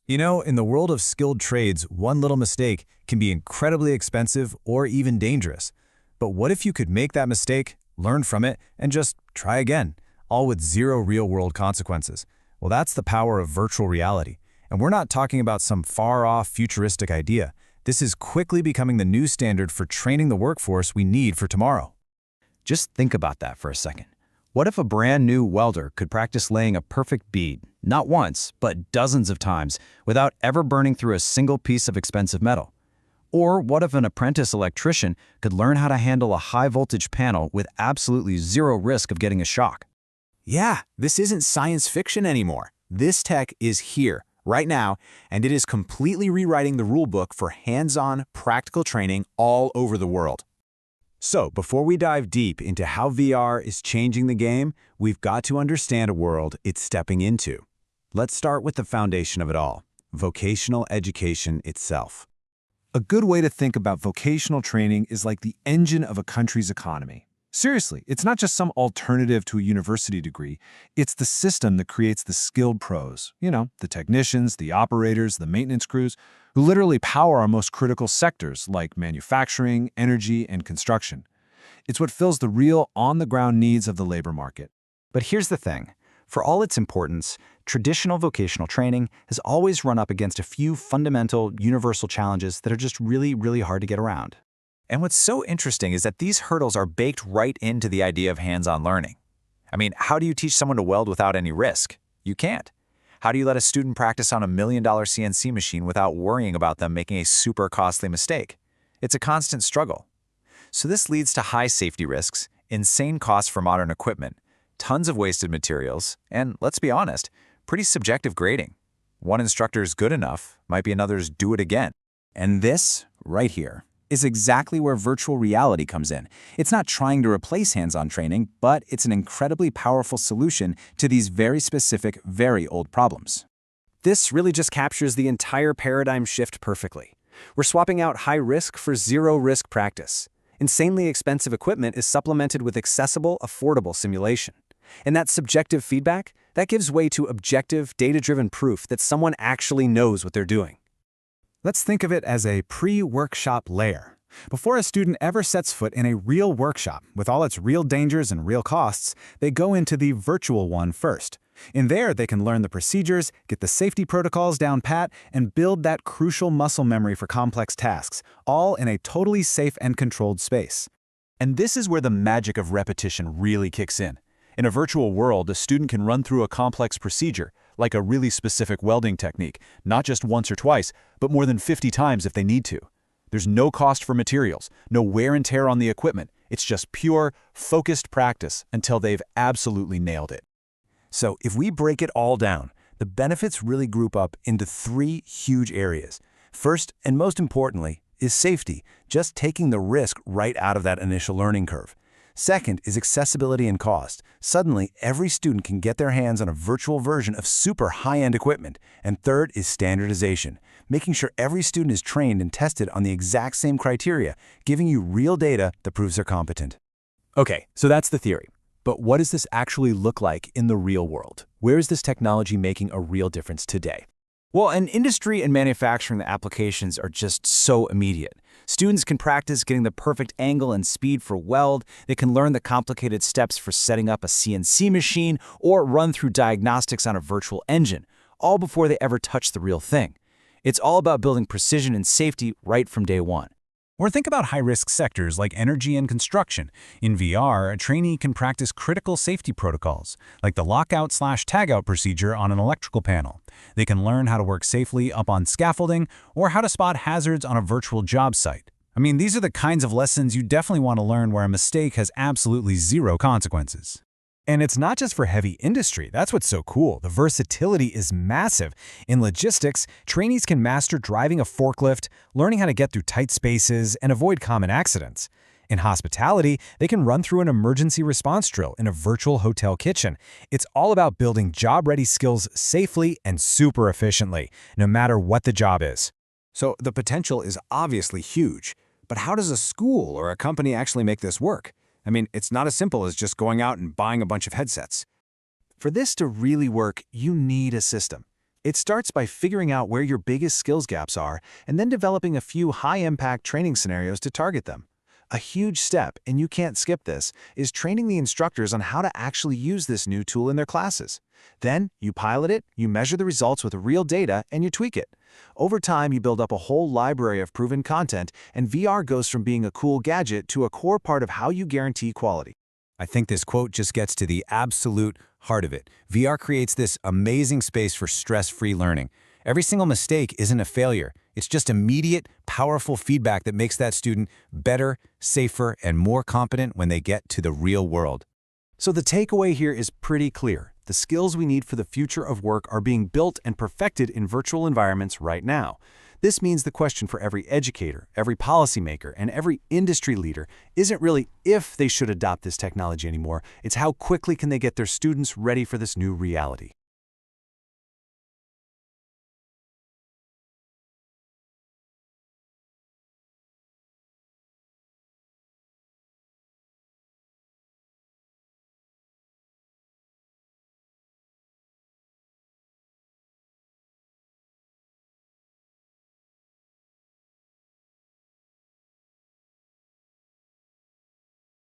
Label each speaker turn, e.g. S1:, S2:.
S1: You know, in the world of skilled trades, one little mistake can be incredibly expensive or even dangerous. But what if you could make that mistake, learn from it, and just try again, all with zero real-world consequences? Well, that's the power of virtual reality. And we're not talking about some far-off futuristic idea. This is quickly becoming the new standard for training the workforce we need for tomorrow.
S2: Just think about that for a second. What if a brand new welder could practice laying a perfect bead, not once, but dozens of times, without ever burning through a single piece of expensive metal? Or what if an apprentice electrician could learn how to handle a high-voltage panel with absolutely zero risk of getting a shock?
S3: Yeah, this isn't science fiction anymore. This tech is here, right now, and it is completely rewriting the rulebook for hands-on, practical training all over the world. So, before we dive deep into how VR is changing the game, we've got to understand a world it's stepping into. Let's start with the foundation of it all, vocational education itself.
S4: A good way to think about vocational training is like the engine of a country's economy. Seriously, it's not just some alternative to a university degree. It's the system that creates the skilled pros, the technicians, the operators, the maintenance crews, who literally power our most critical sectors like manufacturing, energy, and construction. It's what fills the real on-the-ground needs of the labor market.
S2: But here's the thing. For all its importance, traditional vocational training has always run up against a few fundamental, universal challenges that are just really, really hard to get around.
S5: And what's so interesting is that these hurdles are baked right into the idea of hands-on learning. I mean, how do you teach someone to weld without any risk? You can't. How do you let a student practice on a $1 million CNC machine without worrying about them making a super costly mistake? It's a constant struggle. So this leads to high safety risks, insane costs for modern equipment, tons of wasted materials, and let's be honest, pretty subjective grading. One instructor's good enough might be another's do it again.
S3: And this, right here, is exactly where virtual reality comes in. It's not trying to replace hands-on training, but it's an incredibly powerful solution to these very specific, very old problems.
S6: This really just captures the entire paradigm shift perfectly. We're swapping out high-risk for zero-risk practice. Insanely expensive equipment is supplemented with accessible, affordable simulation. And that subjective feedback, that gives way to objective, data-driven proof that someone actually knows what they're doing.
S1: Let's think of it as a pre-workshop layer. Before a student ever sets foot in a real workshop, with all its real dangers and real costs, they go into the virtual one first. In there, they can learn the procedures, get the safety protocols down pat, and build that crucial muscle memory for complex tasks, all in a totally safe and controlled space.
S3: And this is where the magic of repetition really kicks in. In a virtual world, a student can run through a complex procedure, like a really specific welding technique, not just once or twice, but more than 50 times if they need to. There's no cost for materials, no wear and tear on the equipment. It's just pure, focused practice until they've absolutely nailed it.
S1: So if we break it all down, the benefits really group up into three huge areas. First, and most importantly, is safety, just taking the risk right out of that initial learning curve. Second is accessibility and cost. Suddenly, every student can get their hands on a virtual version of super high-end equipment. And third is standardization, making sure every student is trained and tested on the exact same criteria, giving you real data that proves they're competent.
S3: Okay, so that's the theory. But what does this actually look like in the real world? Where is this technology making a real difference today?
S5: Well, in industry and manufacturing, the applications are just so immediate. Students can practice getting the perfect angle and speed for weld, they can learn the complicated steps for setting up a CNC machine, or run through diagnostics on a virtual engine, all before they ever touch the real thing. It's all about building precision and safety right from day one.
S1: Or think about high-risk sectors like energy and construction. In VR, a trainee can practice critical safety protocols, like the lockout/tagout procedure on an electrical panel. They can learn how to work safely up on scaffolding or how to spot hazards on a virtual job site. I mean, these are the kinds of lessons you definitely want to learn where a mistake has absolutely zero consequences. And it's not just for heavy industry. That's what's so cool. The versatility is massive. In logistics, trainees can master driving a forklift, learning how to get through tight spaces, and avoid common accidents. In hospitality, they can run through an emergency response drill in a virtual hotel kitchen. It's all about building job-ready skills safely and super efficiently, no matter what the job is.
S3: So the potential is obviously huge. But how does a school or a company actually make this work? I mean, it's not as simple as just going out and buying a bunch of headsets. For this to really work, you need a system. It starts by figuring out where your biggest skills gaps are and then developing a few high-impact training scenarios to target them. A huge step, and you can't skip this, is training the instructors on how to actually use this new tool in their classes. Then, you pilot it, you measure the results with real data, and you tweak it. Over time, you build up a whole library of proven content, and VR goes from being a cool gadget to a core part of how you guarantee quality.
S1: I think this quote just gets to the absolute heart of it. VR creates this amazing space for stress-free learning. Every single mistake isn't a failure. It's just immediate, powerful feedback that makes that student better, safer, and more competent when they get to the real world.
S6: So the takeaway here is pretty clear. The skills we need for the future of work are being built and perfected in virtual environments right now. This means the question for every educator, every policymaker, and every industry leader isn't really if they should adopt this technology anymore, it's how quickly can they get their students ready for this new reality.